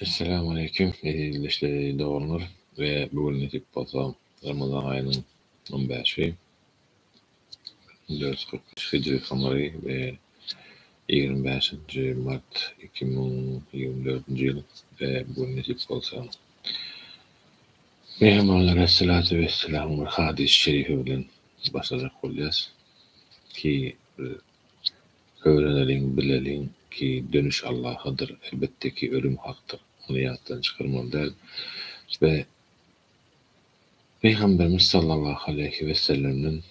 Esselamu Aleyküm. İşte doğrunur ve bugün netip olsa Ramazan ayının 15'i 443 Hicri kamarı ve 25. Mart 2024 yıl ve bugün netip olsa Peygamber Aleyhisselatü Vesselam'ın hadis-i şerifi bilen başlayacak olacağız ki öğrenelim, bilelim ki dönüş Allah'adır. Elbette ki ölüm haktır. Onu yattan çıkarmalıdır ve Peygamberimiz sallallahu aleyhi ve sellem'in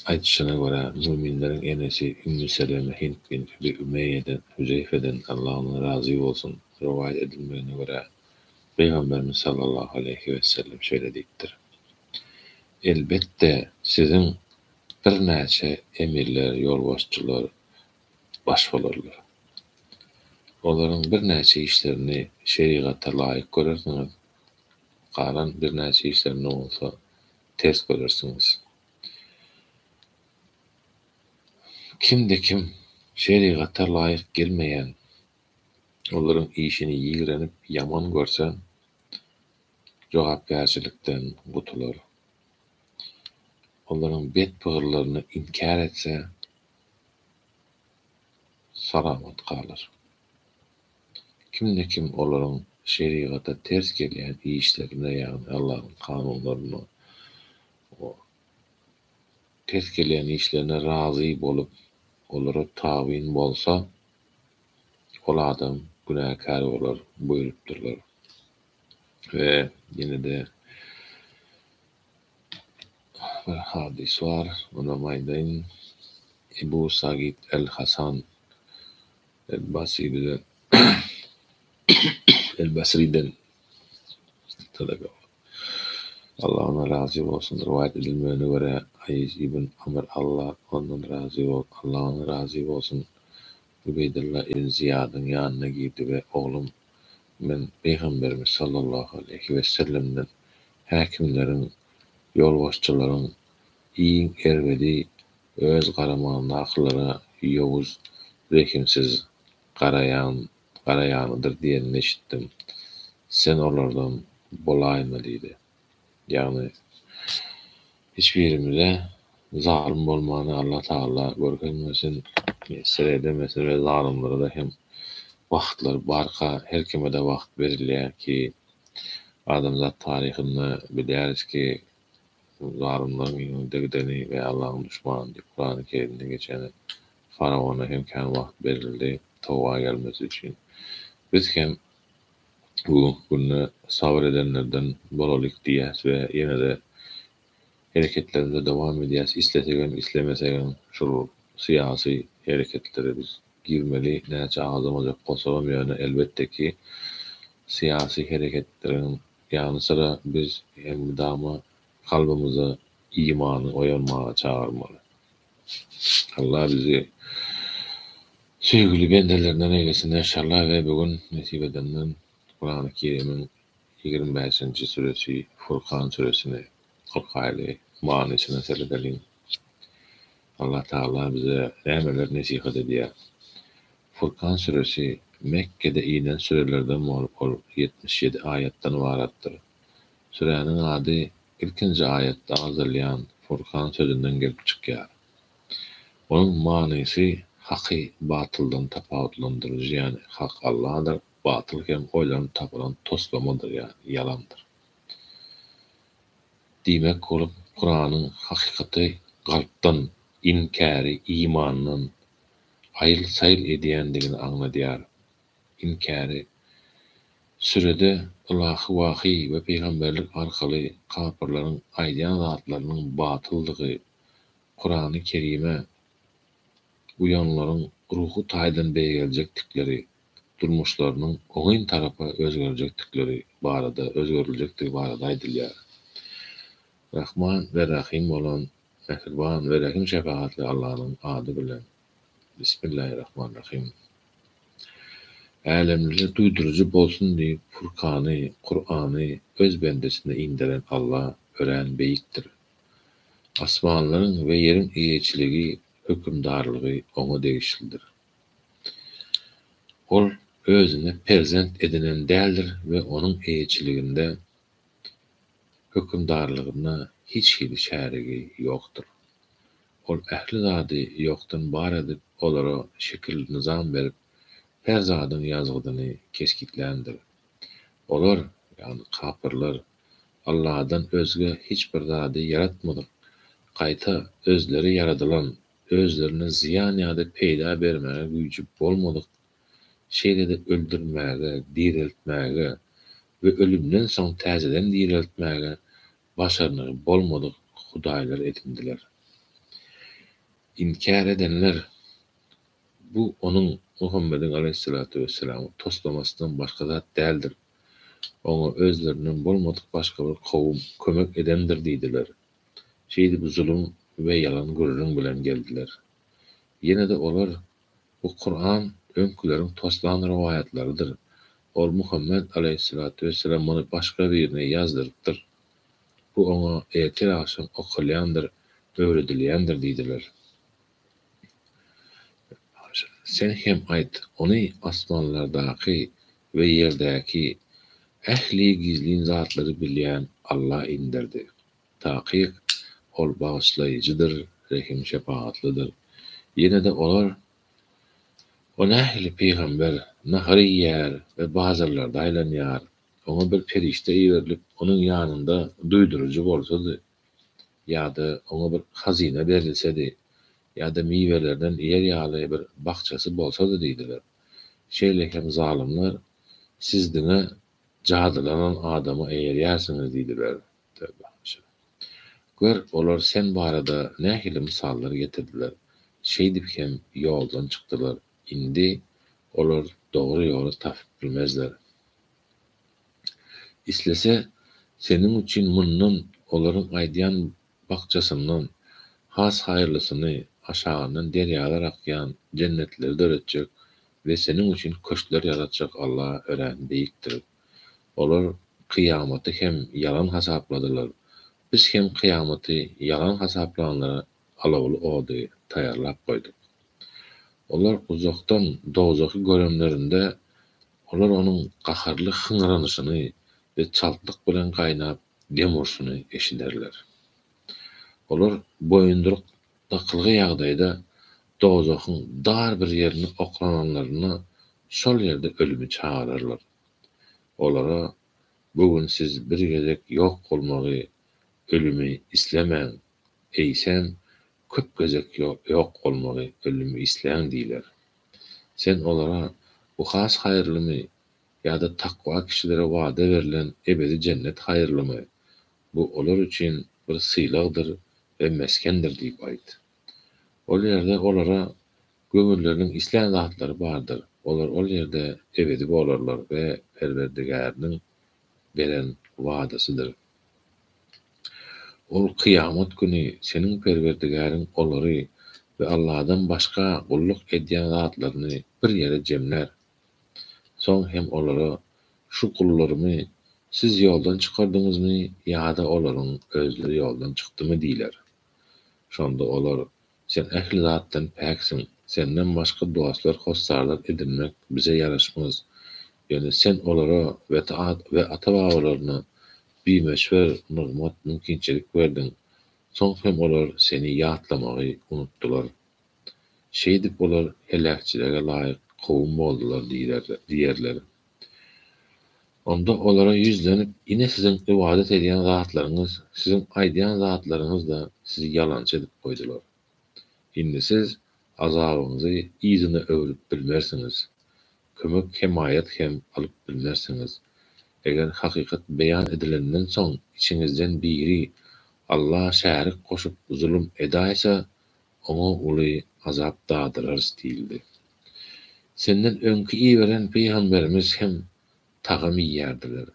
aytışına göre müminlerin enesi Ümmü Seleme Hint bin Ümeyye'den, Hüzeyfe'den Allah'ın razı olsun rivayet edilmeyene göre Peygamberimiz sallallahu aleyhi ve sellem şöyle deyiptir. Elbette sizin bir neçe emirler, yolbaşçılar baş olurlar. Onların bir neçe işlerini şeriata layık görürsünüz. Kalan bir neçe işlerini olsa ters görürsünüz. Kimde kim şeriata layık gelmeyen onların işini yiğrenip yaman görse cevapvericilikten kutulur. Onların bet pığırlarını inkar etse salamat kalır. Kimde kim onların şeriata ters gelen işlerine yani Allah'ın kanunlarına o ters gelen işlerine razı bolup onlara tavin bolsa o adam günahkar olur buyurupdurlar. Ve yine de bir hadis var. Ona maydayn Ebu Sa'id el-Hasan el-Basri'den tadaga. Allah ona razı olsun. Rivayet edilmeyene göre Ayyiz ibn Amr Allah ondan razı olsun. Allah ona razı olsun. Übeydullah ibn Ziyad'ın yanına girdi ve oğlum ben Peygamberimiz sallallahu aleyhi ve sellem'den hakimlerin, yolbaşçıların iyi ervedi öz qaramağında akıllara yovuz, rekimsiz qarayanıdır diyenini işittim. Sen onlardan bolayma deydi. Yani hiçbirimize zalim olmanı Allah Teala görkezmesin, mesele edemesin ve zalimlere de hem vaktlar barka her kime de vakt verilýär ki adamzat tarihinde bilýäris ki zalimlerin degdeni ve Allah'ın düşmanı diye Kur'an-ı Kerim'de geçen Firavun'a hem kan vakt verildi tawba gelmesi için. Biz hem bu günü sabır edenlerden bolalyk diýäs ve yine de hareketlerimize devam edýäs. İslesegem, islemesegem şu siyasi hareketlere biz girmeli. Näçe ağzımıza kosamam yani elbette ki siyasi hareketlerin yanı sıra biz hem dama kalbimize imanı oyanmaya çağırmalı. Allah bizi sevgili bendelerinden eylesin inşallah ve bugün nasip edenden Kur'an-ı Kerim'in 25. suresi Furkan suresini 40 aylı manisine seledelim. Allah Teala bize nemeler nasihat ediyor. Furkan suresi Mekke'de inen sürelerden ol 77 ayetten varattır. Sürenin adı ilkinci ayette azalyan Furkan sözünden gelip çıkýar. Onun manisi haky batyldan tapawutlandyrjy yani hak Allah'dır, batıl hem oylaryny tapılan toslamadır yani yalandır. Diýmek bolup Kur'anyň hakykaty galpdan inkari imandan aýyl saýl edýändigini aňladýar. İnkari sürede ilahi wahy we peýgamberlik arkaly kafirlaryň aýdýan zatlarynyň batyldygy Kur'an-ı Kerim'e uyanlaryň ruhu taýdan beýgeljekdikleri, durmuşlarynyň oňyn tarapa özgerijekdikleri barada aýdylýar. Rahman ve Rahim olan Mehriban ve Rahim şefaatli Allah'ın adı bilen. Bismillahirrahmanirrahim. Alemlere duydurucu bolsun diye Furkan'ı, Kur'an'ı öz bendesine indiren Allah ören beyiktir. Asmanların ve yerin iyiçiligi, hükümdarlığı ona değişildir. Ol özüne perzent edinen däldir ve onun eýçiliginde hökümdarlygyna hiç hili şärigi ýokdur. Ol ähli zady ýokdan bar edip olara şekil nizam berip her zadyň ýazgydyny keskitlendir. Olar, ýani kapyrlar, Allah'dan özge hiçbir zady yaratmadyk. Gaýta özleri yaradylan, özlerine ziyan ýa-da peýda bermäge güýji bolmadyk. Şeýle-de öldürmäge, diriltmäge we ölümden soň täzeden diriltmäge başarnygy bolmadyk hudaýlar edindiler. İnkar edenler bu onun Muhammedin aleyhissalatu vesselam'ı toslamasından başka zat däldir. Onu özlerinin bolmadyk başka bir kowum kömek edendir diýdiler. Şeýdi bu zulüm we yalan gurrun bilen geldiler. Yine de olar bu Kur'an öňküleriň toslan riwayatlarydyr. Ol Muhammed aleyhissalatu vesselam onu başka birine yazdyrypdyr. Bu ona ertel akşam okulyandyr, öwredilýändir diýdiler. Sen hem aýt, ony asmanlardaky we ýerdäki ähli gizlin zatlary bilýän Allah indirdi. Taqiq ol bağışlayıcıdır, rehim şefaatlıdır. Yine de olar o nähili peygamber nahary ýer ve bazarlarda aýlanýar. Ona bir perişte ýerilip onun ýanynda duýdurujy bolsady, ýa-da ona bir hazina berilsedi, ýa-da miwelerden ýer ýaly bir bakçasy bolsady diýdiler. Şeýle hem zalimler siz diňe jadylanan adamy eýerýärsiňiz diýdiler. Gör, olar sen barada nähili misallar getirdiler. Şeýdip hem ýoldan çykdylar. Indi olar dogry ýoly tapyp bilmezler. İslese senin üçin mundan olaryň aýdýan bakçasyndan has haýyrlysyny aşağından deryalar akyan cennetleri döretjek ve senin üçin köşkler yaratjak Allah ören beýikdir. Olar kıyamaty hem yalan hasapladylar. Biz hem kıyamaty yalan hasaplananlara alawly ody taýarlap goýdyk. Olar uzakdan dozaky göremlerinde olar onun gaharly hıngıranyşyny ve çaltlyk bilen gaýnap demurşyny eşiderler. Olar boýunduruk dakylgy ýagdaýda dozakyň dar bir ýerini oklananlaryna şol ýerde ölümi çağırırlar. Olara bugün siz bir gezek ýok bolmagy, ölümi islemäň, eýsen köp gezek ýok bolmagy, ölümi isleň diýler. Sen olara bu has haýyrlymy ýa-da takwa kişilere wada berilen ebedi cennet haýyrlymy? Bu olar üçin bir sylagdyr ve meskendir diýip aýt. Ol ýerde olara gömürleriniň isleň zatlary bardyr. Olar ol ýerde ebedi bolarlar we Perwerdigarnyň beren wadasydyr. Ol kıyamet günü senin Perwerdigaryň olary we Allah'dan başga gulluk edýän zatlaryny bir ýere jemler. Soň hem olara şu kullarymı siz ýoldan çykardyňyzmy ýa-da olaryň özleri ýoldan çykdymy diýler. Şonda olar sen ähli zatdan päksin, senden başga dostlar, hostarlar edinmek bize yaraşmaz. Yani sen olara ve ata-babalaryna bimeşwer nygmat mümkinçilik berdin. Soň hem olar seni ýatlamagy unutdular. Şeýdip olar helakçilere laýyk kowum boldular diýerler. Onda olara yüzlenip ine sizin ibadet edýän zatlaryňyz, sizin aýdýan zatlaryňyz da sizi ýalançy edip goýdular. Indi siz azabyňyzy ýzyna öwrüp bilmersiňiz. Kömek himayet hem alyp bilmersiňiz. Eger hakykat beýan edilenden soň içiňizden biri Allah şärik goşup zulüm edaýsa, ona uly azap dağdırarız diýildi. Senden öňkü iýeren peýgamberimiz hem tagym ýerdiler.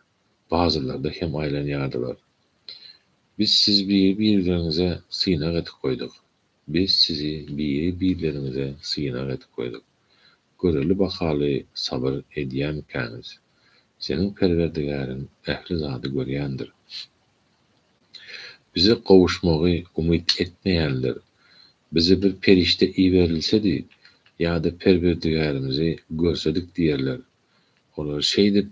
Bazılarda hem aýlanýardylar. Biz siz bir-birlerinize synak etip goýduk. Biz sizi bir-birlerinize synak etip goýduk. Göreli bakaly sabır edýän ikaniz. Senin Perwerdigaryň ähli zady görýändir. Bize kowuşmagy umyt etmeýänler. Bize bir perişte iýerilsedi ýa-da Perwerdigarymyzy görsedik diýerler. Olar şeýdip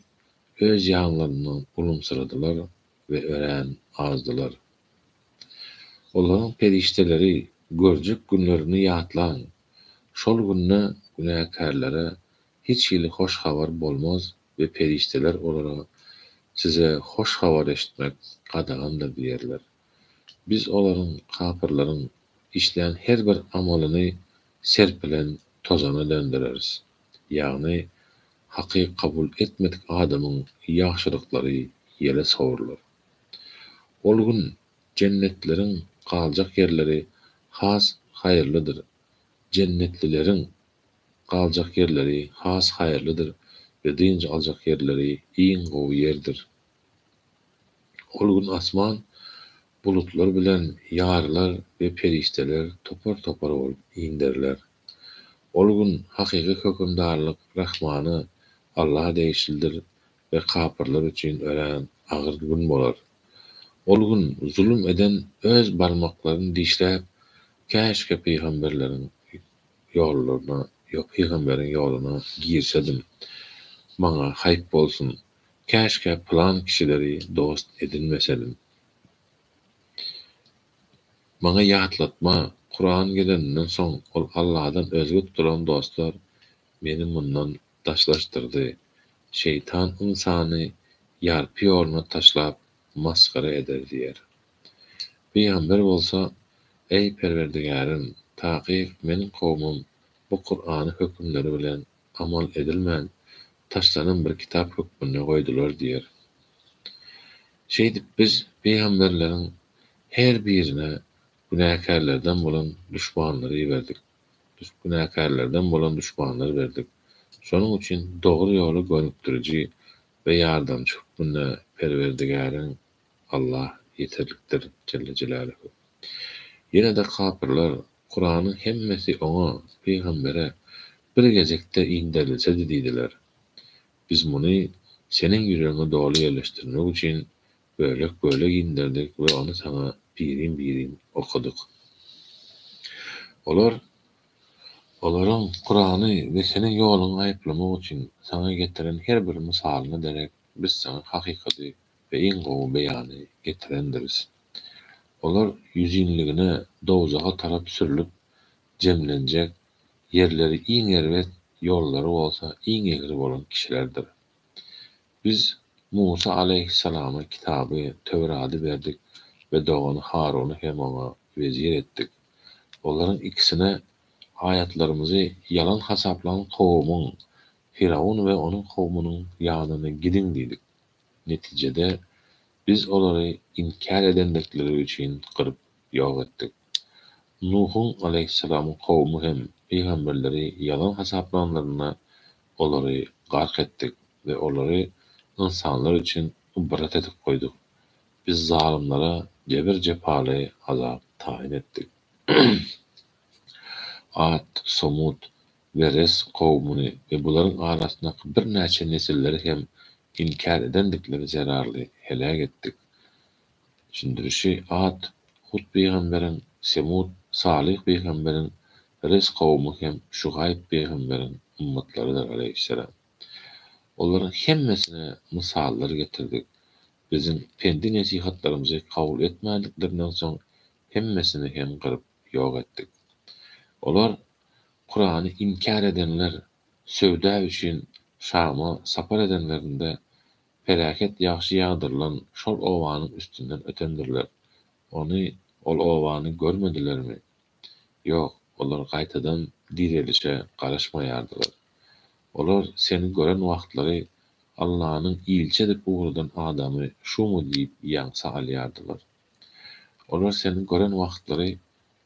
öz ýanlaryny ulumsuradylar we ören azdylar. Olaryň perişteleri görjek günlerini ýatlaň. Şol günne günäkärlere hiç hili hoş habar bolmaz we perişteler olara size hoş habar eşitmek gadaganda diýerler. Biz olaryň kapyrlaryň işleýän her bir amalyny serpilen tozana döndüreriz. Ýagny hakyky kabul etmedik adamyň ýagşylyklary ýele sowurlar. Ol gün cennetleriň galjak yerleri has haýyrlydyr. Cennetlilerin galjak yerleri has haýyrlydyr we dynç aljak yerleri iň gowy ýerdir. Ol gün asman bulutlar bilen ýarylar we perişteler topar bolup inderler. Ol gün hakyky hökümdarlyk Rahmany Allah deýişildir we kapyrlar üçin ören agyr gün bolar. Ol gün zulüm eden öz barmaklaryny dişläp käşke peýgamberleriň ýollaryna, peýgamberiň ýoluna girsedim. Maňa haýp bolsun. Käşke plan kişileri dost edinmesedim. Maňa ýatlatma, Kur'an gelenden soň ol Allahdan özgü tutulan dostlar meni mundan daşlaşdyrdy. Şeytan insany ýarpy ýoluna taşlap maskara eder diýer. Peýgamber bolsa, ey Perwerdigarim, takyp meniň kowmum bu Kur'any hökümleri bilen amal edilmän taşlanan bir kitap hökmüne goýdular diýer. Şeýdip biz peýgamberleriň her birine günäkärlerden bolan düşmanlary berdik. Günäkärlerden bolan düşmanlary berdik. Şonuň üçin dogry ýoly gönükdiriji we ýardamçy hökmüne Perwerdigariň Allah ýeterlikdir Celle Celaluhu. Ýene-de kapyrlar Kur'anyň hemmesi oňa, peýgambere bir gezekde inderilse diýdiler. Biz muny seniň ýüregiňe dogry ýerleşdirmek üçin böyle indirdik we onu sana birin okudyk. Olaryň Kur'any we seniň ýoluňy aýplamak üçin sana getiren her bir misalyny derek biz sana hakykaty we iň gowy beýany getirendiriz. Olar ýüzünligine dowzaga tarap sürilip jemlenjek, yerleri iň erwet ýollary bolsa iň egri bolan kişilerdir. Biz Musa aleyhissalama kitabı Tevrat'ı berdik ve doğanı Harun'u hem ona vezir ettik. Onların ikisine ayetlerimizi yalan hasaplanan kavmin Firavun ve onun kavminin yanına gidin dedik. Neticede biz onları inkar edendikleri için kırıp yok ettik. Nuh'un aleyhisselamın kavmi hem peygamberleri yalan hasaplananlarına onları gark ettik ve onları insanlar için ibret edip koyduk. Biz zalimlere cebir cepalı azap tayin ettik. Ad, Somud ve Res kavmini ve bunların arasındaki bir neçe nesilleri hem inkar edendikleri zararlı helak ettik. Düşündürüşü Ad, Hud peygamberin, Semud, Salih peygamberin, Res kavmi hem Şuhayb peygamberin ümmetleridir aleyhisselam. Onların hemmesine misallar getirdik. Bizim kendi nesihatlarımızı kabul etmediklerinden soň hemmesini hem kırıp yok ettik. Olar Kur'an'ı inkar edenler, sövda üçin Şam'a sapar edenlerinde felaket ýagşy ýagdyrlan şol owanyň üstünden ötendirler. Ol owany görmedilermi? Yok, olar gaýtadan dirilişe garaşmaýardylar. Olar seni gören wagtlary Allah'ın ilçe edip uğradan adamı şu mu deyip yansa alýardylar. Olar seni gören wagtlary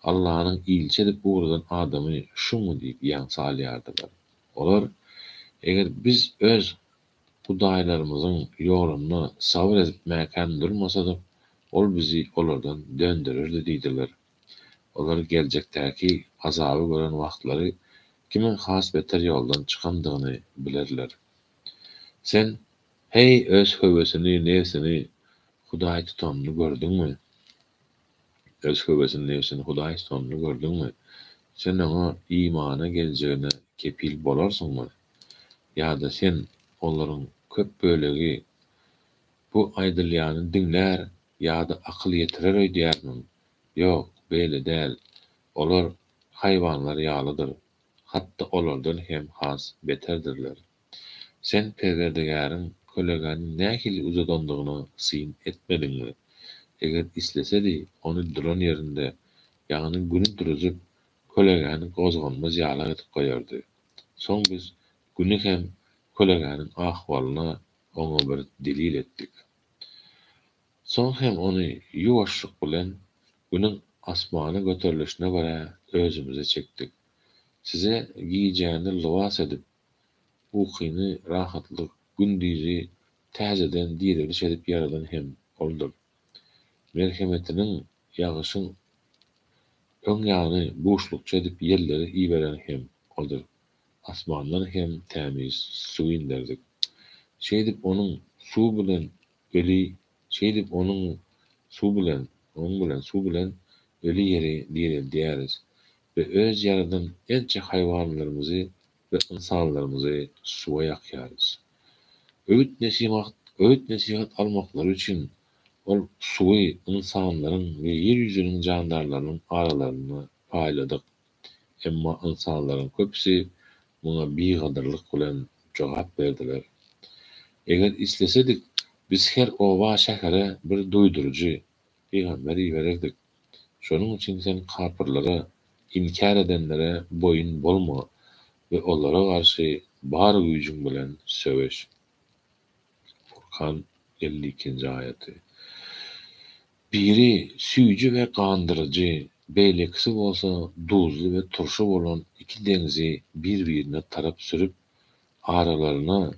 Allah'ın ilçe edip uğradan adamı şu mu deyip yansa alýardylar. Olar eger biz öz hudaýlarymyzyň ýoluna sabr etmäken durmasadyk, ol bizi olardan döndürürdi diýdiler. Olar geljekdäki azaby gören wagtlary kimin has beter ýoldan çykandygyny bilerler. Sen hey öz höwesini, nefsini Hudaý tutanly gördüňmi? Öz höwesini, nefsini Hudaý tutanly gördüňmi? Sen ona imana geljegine kepil bolarsyňmy? Ýa-da sen onlaryň köp bölegi bu aýdylýany diňlär ýa-da akyl ýetirer öýdýärmiň? Ýok, beýle däl. Olar haýwanlar ýalydyr. Hatda olardan hem has beterdirler. Sen Perwerdigäriň kölegäni nähili uzadandygyny syn etmediňmi? Eger islesedi, ony duran ýerinde, ýagny güni duruzyp, kölegäni gozganmaz ýala etip goýardy. Soň biz güni hem kölegäniň ahwalyna oňa bir delil etdik. Soň hem ony ýuwaşlyk bilen güniň asmana göterilişine görä özümize çekdik. Size giýjäni lybas edip, ukyny rahatlyk, gündüzi täzeden diriliş edip ýaradan hem oldur. Merhemetiniň ýagyşyň öň ýagyny boşlukça edip ýerleri iýberen hem odur. Asmandan hem tämiz su indirdik. Şeýdip onuň su bilen eli, şeýdip onuň su bilen eli ýeri diýeriz we öz ýaradan ençe haýwanlarymyzy we insanlarymyzy suwa ýakýarys. Öwüt nesihat almaklary üçin ol suwy insanlaryň we ýer ýüzüniň jandarlarynyň aralaryny paýladyk. Emma insanlaryň köpsi muňa bigadyrlyk bilen jogap berdiler. Eger islesedik, biz her owa şähere bir duýdurujy peýgamber iýererdik. Şonuň üçin sen kapyrlara, inkar edenlere boyun bolma we olara garşy bar güýjüň bilen söweş. Furkan 52-nji aýaty. Biri süýji we gandyrjy, beýlekisi bolsa duzly we turşy bolan iki deňzi bir-birine tarap sürüp, aralaryna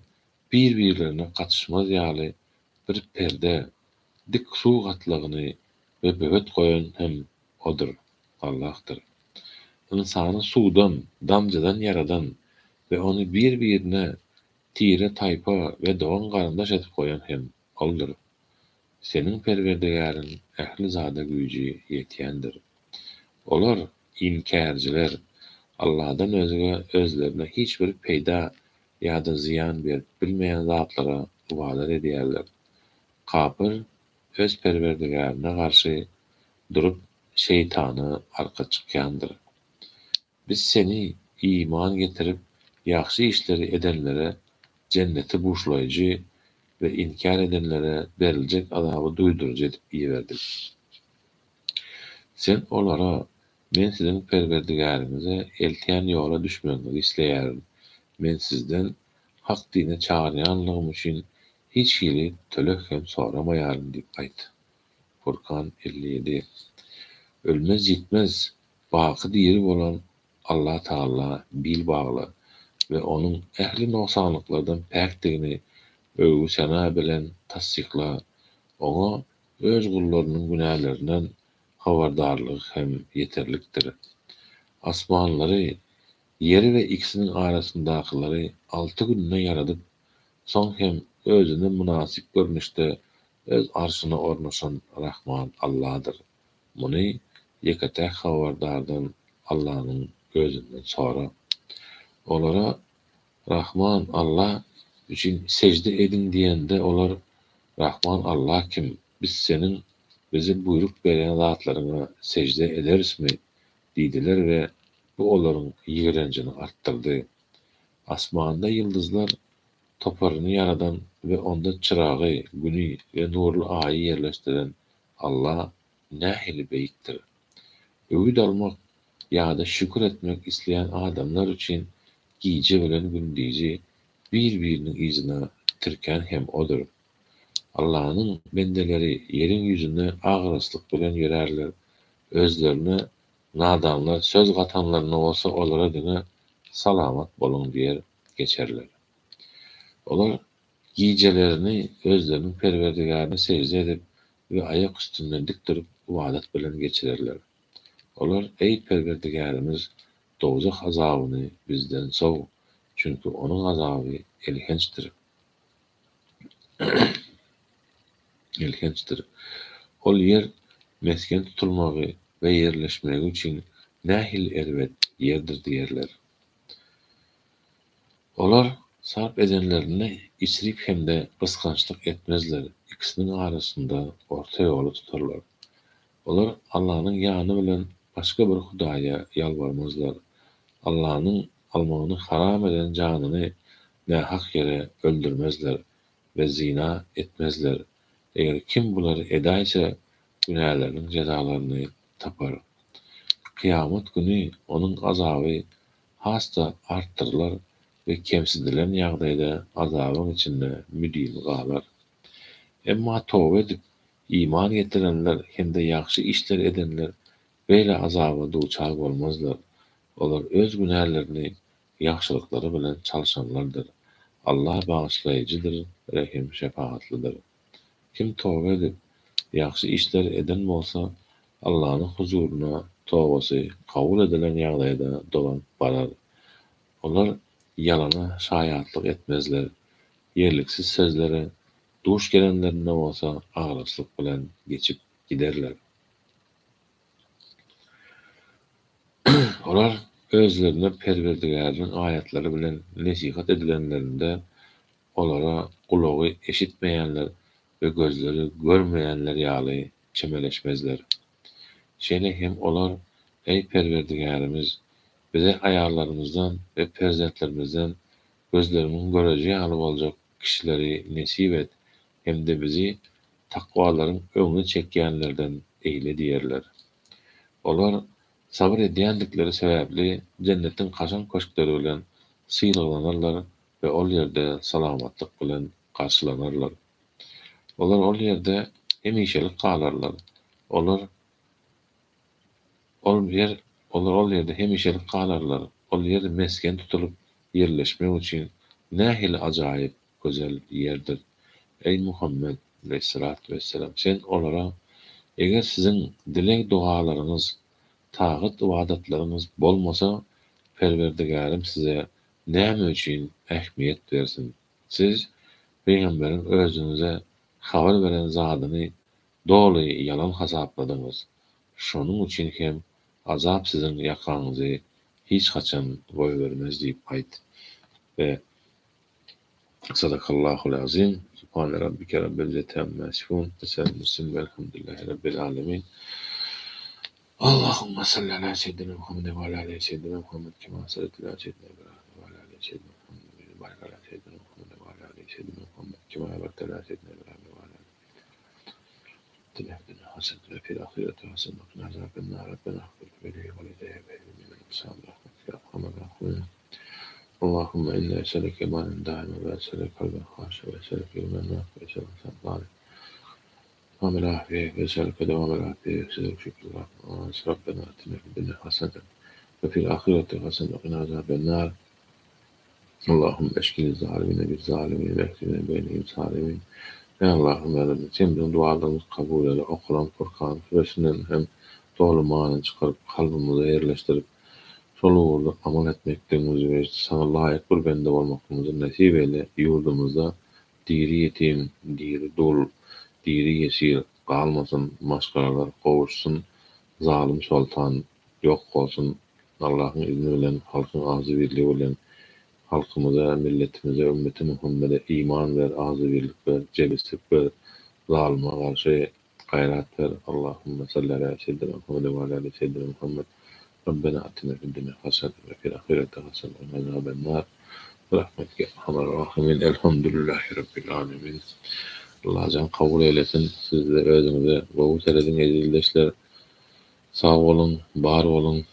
bir-birlerine gatışmaz ýaly bir perde, dik suw gatlygyny we böwet goýan hem odur, Allah'tır. İnsany suwdan, damjadan yaradan we ony bir-birine tire taýpa we dogan garyndaş edip goýan hem oldur. Seniň Perwerdigäriň ähli zada güýji ýetýändir. Olar inkarjiler, Allah'dan özge özlerine hiç bir peýda ýa-da ziyan berip bilmeýän zatlara ibadet edýärler. Kapyr öz Perwerdigärine garşy durup şeytany arka çykýandyr. Biz seni iman getirip ýaxşy işleri edenlere cenneti buşlaýjy we inkar edenlere beriljek azaby duýdurjy edip iýerdik. Sen olara men sizin Perwerdigärinize eltýän ýola düşmeňizi isleýärin. Men sizden hak dine çağırýanlygym üçin hiç hili tölek hem soramaýaryn diýip aýt. Furkan 57. Ölmez gitmez, baky diýeri bolan Allah Taala bil bagly we onuň ähli noksanlyklardan päkdigini öwgü sana bilen tasdikla, oňa öz gullarynyň günählerinden habardarlyk hem yeterlikdir. Asmanlary, ýeri we ikisiniň arasyndakyları 6 günde ýaradyp, soň hem özüne münasip görnüşde öz arşyna ornaşan Rahman Allah'dır. Muny ýeketek habardardan Allah'nyň gözünden sonra. Olara Rahman Allah üçin secde edin diýende olar Rahman Allah kim? Biz senin bize buyruk beren zatlaryna secde ederismi? Diýdiler we bu olaryň ýigrenjini arttyrdy. Asmanda ýyldyzlar toparyny yaradan we onda çıragy, güni we nurly aýy ýerleşdiren Allah nähili beýikdir. Öwüd almak ýa-da şükür etmek isleýän adamlar üçin giýje bilen gündüzi bir-biriniň izine tirken hem odur. Allah'ın bendeleri yerin yüzünde ağırıslık bilen yürerler. Özlerine nadanlar söz katanlarına olsa olara dine salamat bolun diyer geçerler. Olar giycelerini özlerinin Perwerdigärine secde edip ve ayak üstünde dik durup ibadet bilen geçirerler. Olar ey Perwerdigärimiz dozak azabyny bizden sow, çünkü onun azaby elhençdir. Elhençdir. Ol yer mesken tutulmagy we yerleşmegi üçin nähil erwet ýerdir diýerler. Olar sarp edenlerine içirip hem de kıskançlık etmezler. İkisinin arasında orta yolu tutarlar. Olar Allah'ın ýany bilen başga bir Hudaýa ýalbarmazlar. Allah'ın almagyny haram eden janyny nähak yere öldürmezler ve zina etmezler. Eger kim buları edaysa günahlarının cezalarını tapar. Kıyamet günü onun azabı hasta arttırılar ve kemsidilen ýagdaýda azabın içinde müdim galar. Emma tövbe edip iman getirenler hem de ýaxşy işler edenler beýle azaba duçar bolmazlar. Olar öz günahlarını ýaxşylyklary bilen çalşanlardır. Allah bağışlayıcıdır, rahim şefaatlidir. Kim tövbe edip ýaxşy işler eden bolsa, Allah'ın huzuruna tövbesi kabul edilen ýagdaýda dolan barar. Olar yalana şaýatlyk etmezler. Yerliksiz sözlere duş gelenlerine bolsa agyryslyk bilen geçip giderler. Olar özlerine Perwerdigäriň aýatlary bilen nesihat edilenlerinde olara kulagy eşitmeýänler ve gözleri görmeýänler ýaly çemeleşmezler. Şeýle hem olar, ey Perwerdigärimiz, bize ayarlarımızdan ve perzentlerimizden gözlerinin göreceği ýaly boljak kişileri nesip et, hem de bizi takvaların öňüne çekýänlerden eýle diýerler. Olar sabır edýändikleri sebäpli cennetin kaçan köşkleri bilen sylaglanarlar ve ol ýerde salamatlyk bilen garşylanarlar. Olar ol ýerde hemişelik galarlar. Olar ol ýerde hemişelik galarlar. Ol ýerde mesken tutulup yerleşmek üçin nähili ajaýyp gözel ýerdir. Ey Muhammed aleyhissalatu vesselam, sen olara, eger sizin dilek dualaryňyz, tagat ibadatlaryňyz bolmasa, Perwerdigärim size näme üçin ähmiýet bersin? Siz Peýgamberiň özüňize habar beren zadyny doly yalan hasapladyňyz. Şonuň üçin hem azap sizin ýakaňyzy hiç haçan goýbermez diýip aýt. Ve Sadakallahul azim. Subhane rabbike rabbil izzati amma yasifun. Vesselamü velhamdülillahi rabbil alamin. Allahümme salli ala seyyidina Muhammed ve ala ali seyyidina Muhammed kema sallaita ala seyyidina İbrahim ve ala ali seyyidina Muhammed ve barik ala seyyidina Muhammed ve ala ali seyyidina Muhammed kema barakta ala seyyidina İbrahim ve ala ali Rabbena hasen ve fil ahireti hasen ve qina azaben-nar. Rabbena ighfir li walidayya wa lil insan rahmetika ya arhamar rahimin. Allahümme inna eseleke manen daime ve eseleke kalben haşe ve eseleke ilmen nafi ve eseleke sadari. Amin afiye ve eseleke devam afiye ve eseleke şükürler. Rabbena atina fid dunya haseneten ve fil ahireti haseneten ve qina azaben-nar. Allahümme eşkil zalimine bil zalimin ve ehdina beynehim salimin. Ya Allahümme sen bizim dualarımızı kabul eyle. Okuran Furkan suresinden hem doğru manını çıkarıp kalbimize yerleştirip şol amal etmekden ve sana layık bir bende olmakımızı nasip eyle. Yurdumuzda diri yetim, diri dul, diri yesir kalmasın, maşgaralar kovuşsun, zalim sultan yok olsun. Allah'ın izni bilen, halkın ağzı birliği bilen halkımıza, milletimize, ümmeti Muhammed'e iman ver, ağzı birlik ver, celislik ver, zalime karşı gayret ver. Allahümme salli ala seyyidina Muhammed ve ala ali seyyidina Muhammed. Rabbena atina fid dunya haseneten ve fil ahireti haseneten ve qina azaben-nar. Rahmetke arhamar rahimin. Elhamdülillahi rabbil alamin. Allah can kabul eylesin. Siz de özünüze gowut edin ezildeşler. Sağ olun, bar olun.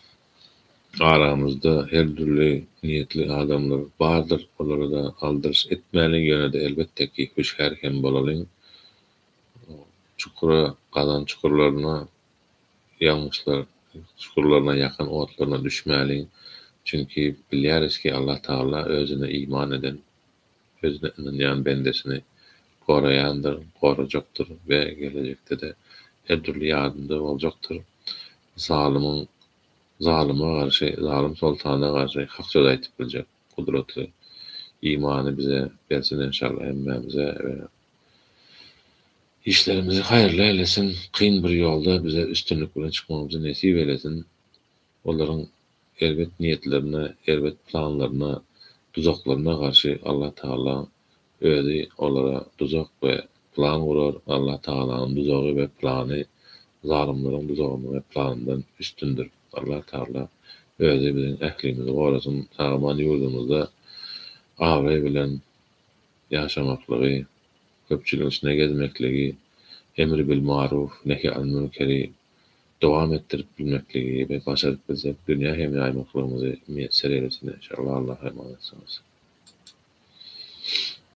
Aramızda her türlü niyetli adamlar bardır. Onlara da aldırış etmeyelim yönede elbette ki hoşherken bolalım. Çukura, kazan çukurlarına yanmışlar, çukurlarına yakın otlarına düşmeyelim. Çünkü biliyoruz ki Allah Teala özüne iman eden, özüne inanyan bendesini koruyandır, koruyacaktır ve gelecekte de her türlü yardımda olacaktır. Zalime karşı, zalim sultana karşı hak söz aytıp bilecek kudreti, imanı bize versin inşallah emmemize ve işlerimizi hayırlı eylesin. Kıyın bir yolda bize üstünlük bilen çıkmamızı nasip eylesin. Onların elbet niyetlerine, elbet planlarına, tuzaklarına karşı Allah Teala özü olara tuzak we plan gurar. Allah Taala'nın tuzagy we plany zalymlaryň tuzagyny we planyndan üstündür. Allah Taala özü biziň ählimizi gorasyn, sagaman ýurdumyzda awy bilen ýaşamaklygy, köpçüligiň içine gezmekligi, emri bil maruf, nehy anil münkeri dowam etdirip bilmekligi we başaryp bilsek dünýä hem ýaýmaklygymyzy meýser eylesin inşallah. Allaha emanet bolunuz.